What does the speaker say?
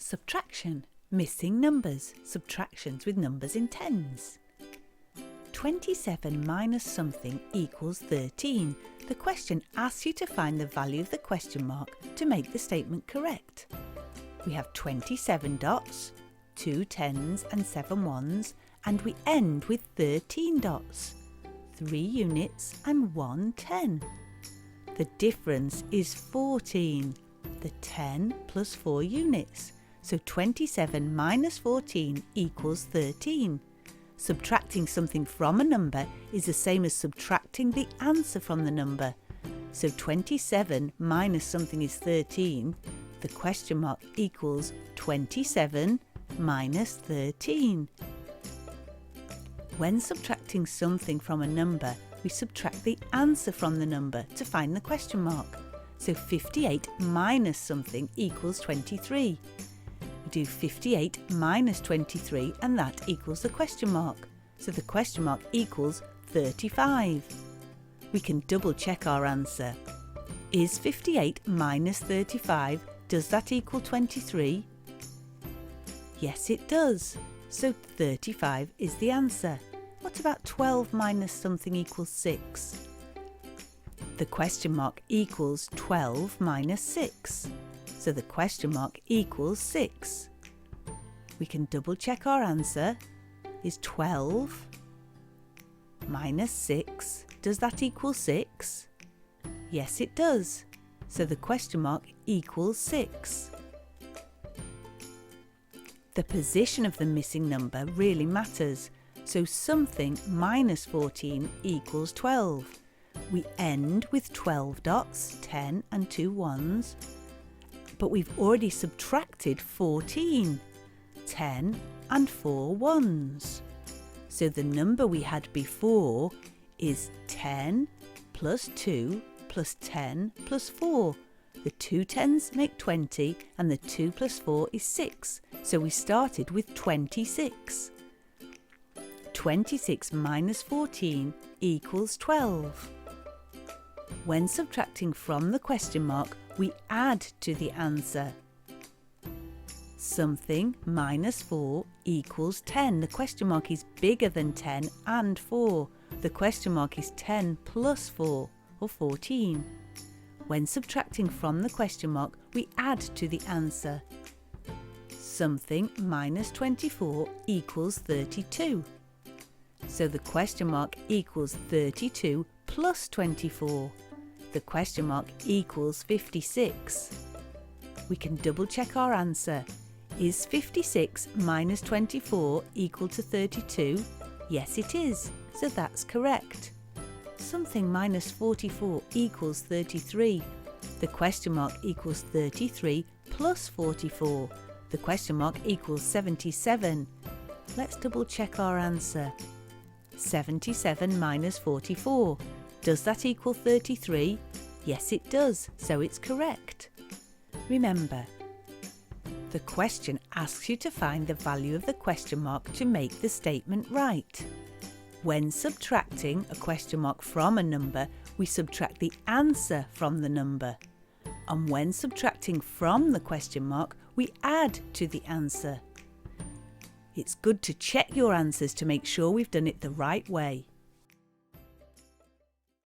Subtraction, missing numbers, subtractions with numbers in tens. 27 minus something equals 13. The question asks you to find the value of the question mark to make the statement correct. We have 27 dots, 2 tens and 7 ones, and we end with 13 dots, 3 units and 1 10. The difference is 14, the 10 plus 4 units. So 27 minus 14 equals 13. Subtracting something from a number is the same as subtracting the answer from the number. So 27 minus something is 13. The question mark equals 27 minus 13. When subtracting something from a number, we subtract the answer from the number to find the question mark. So 58 minus something equals 23. We do 58 minus 23 and that equals the question mark. So the question mark equals 35. We can double check our answer. Is 58 minus 35, does that equal 23? Yes, it does. So 35 is the answer. What about 12 minus something equals 6? The question mark equals 12 minus 6. So the question mark equals 6. We can double check our answer. Is 12 minus 6, does that equal 6? Yes, it does. So the question mark equals 6. The position of the missing number really matters. So something minus 14 equals 12. We end with 12 dots, 10 and 2 ones. But we've already subtracted 14, 10 and 4 ones. So the number we had before is 10 plus 2 plus 10 plus 4. The 2 tens make 20 and the 2 plus 4 is 6. So we started with 26. 26 minus 14 equals 12. When subtracting from the question mark, we add to the answer. Something minus 4 equals 10. The question mark is bigger than 10 and 4. The question mark is 10 plus 4, or 14. When subtracting from the question mark, we add to the answer. Something minus 24 equals 32. So the question mark equals 32 plus 24. The question mark equals 56. We can double check our answer. Is 56 minus 24 equal to 32? Yes, it is. So that's correct. Something minus 44 equals 33. The question mark equals 33 plus 44. The question mark equals 77. Let's double check our answer. 77 minus 44. Does that equal 33? Yes, it does, so it's correct. Remember, the question asks you to find the value of the question mark to make the statement right. When subtracting a question mark from a number, we subtract the answer from the number. And when subtracting from the question mark, we add to the answer. It's good to check your answers to make sure we've done it the right way.